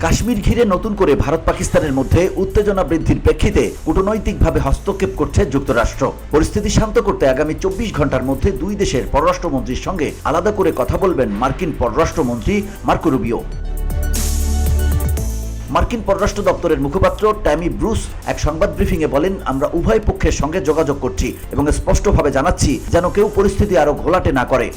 কাশ্মীর ঘিরে নতুন করে ভারত পাকিস্তানের মধ্যে উত্তেজনা বৃদ্ধির প্রেক্ষিতে কূটনৈতিকভাবে হস্তক্ষেপ করছে যুক্তরাষ্ট্র। পরিস্থিতি শান্ত করতে আগামী 24 ঘন্টার মধ্যে দুই দেশের পররাষ্ট্রমন্ত্রীর সঙ্গে আলাদা করে কথা বলবেন মার্কিন পররাষ্ট্রমন্ত্রী মার্কো রুবিও। মার্কিন পররাষ্ট্র দপ্তরের মুখপাত্র ট্যামি ব্রুস এক সংবাদ ব্রিফিংয়ে বলেন, আমরা উভয় পক্ষের সঙ্গে যোগাযোগ করছি এবং স্পষ্টভাবে জানাচ্ছি যেন কেউ পরিস্থিতি আরো ঘোলাটে না করে।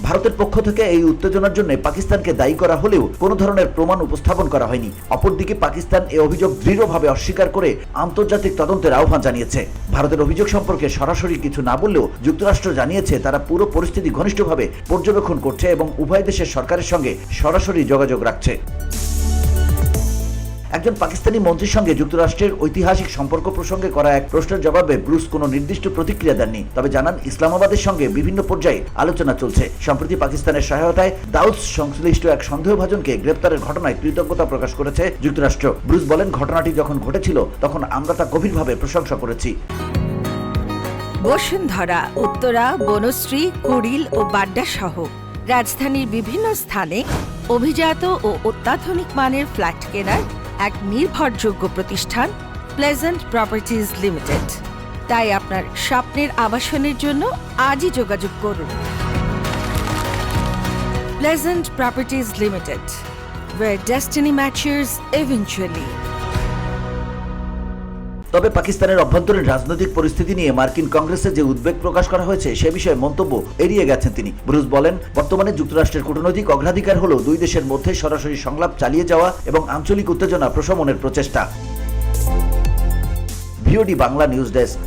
ভারতের পক্ষ থেকে এই উত্তেজনার জন্য পাকিস্তানকে দায়ী করা হলেও কোনো ধরনের প্রমাণ উপস্থাপন করা হয়নি। অপরদিকে পাকিস্তান এই অভিযোগ দৃঢ়ভাবে অস্বীকার করে আন্তর্জাতিক তদন্তের আহ্বান জানিয়েছে। ভারতের অভিযোগ সম্পর্কে সরাসরি কিছু না বললেও যুক্তরাষ্ট্র জানিয়েছে তারা পুরো পরিস্থিতি ঘনিষ্ঠভাবে পর্যবেক্ষণ করছে এবং উভয় দেশের সরকারের সঙ্গে সরাসরি যোগাযোগ রাখছে। একজন পাকিস্তানি মন্ত্রীর সঙ্গে যুক্তরাষ্ট্রের ঐতিহাসিক সম্পর্ক প্রসঙ্গে করা এক প্রশ্নের জবাবে ব্রুস কোনো নির্দিষ্ট প্রতিক্রিয়া দেননি, তবে জানান ইসলামাবাদের সঙ্গে বিভিন্ন পর্যায়ে আলোচনা চলছে। সম্প্রতি পাকিস্তানের সহায়তায় দাউদ সংশ্লিষ্ট এক সন্দেহভাজনকে গ্রেপ্তারের ঘটনায় কৃতজ্ঞতা প্রকাশ করেছে যুক্তরাষ্ট্র। ব্রুস বলেন, ঘটনাটি যখন ঘটেছিল তখন আমরা তা গভীরভাবে প্রশংসা করেছি। বসুন্ধরা, উত্তরা, বনশ্রী, কুড়িল ও বাড্ডা সহ রাজধানীর বিভিন্ন স্থানে অভিজাত ও অত্যাধুনিক মানের ফ্ল্যাট কেনার এক নির্ভরযোগ্য প্রতিষ্ঠান প্লেজেন্ট প্রপার্টিজ লিমিটেড। তাই আপনার স্বপ্নের আবাসনের জন্য আজই যোগাযোগ করুন। Pleasant properties limited, where destiny matches eventually. তবে পাকিস্তানের অভ্যন্তরীণ রাজনৈতিক পরিস্থিতি নিয়ে মার্কিন কংগ্রেসে যে উদ্বেগ প্রকাশ করা হয়েছে সে বিষয়ে মন্তব্য এড়িয়ে গেছেন তিনি। ব্রুস বলেন, বর্তমানে যুক্তরাষ্ট্রের কূটনৈতিক অগ্রাধিকার হল দুই দেশের মধ্যে সরাসরি সংলাপ চালিয়ে যাওয়া এবং আঞ্চলিক উত্তেজনা প্রশমনের প্রচেষ্টা। VOD Bangla news desk.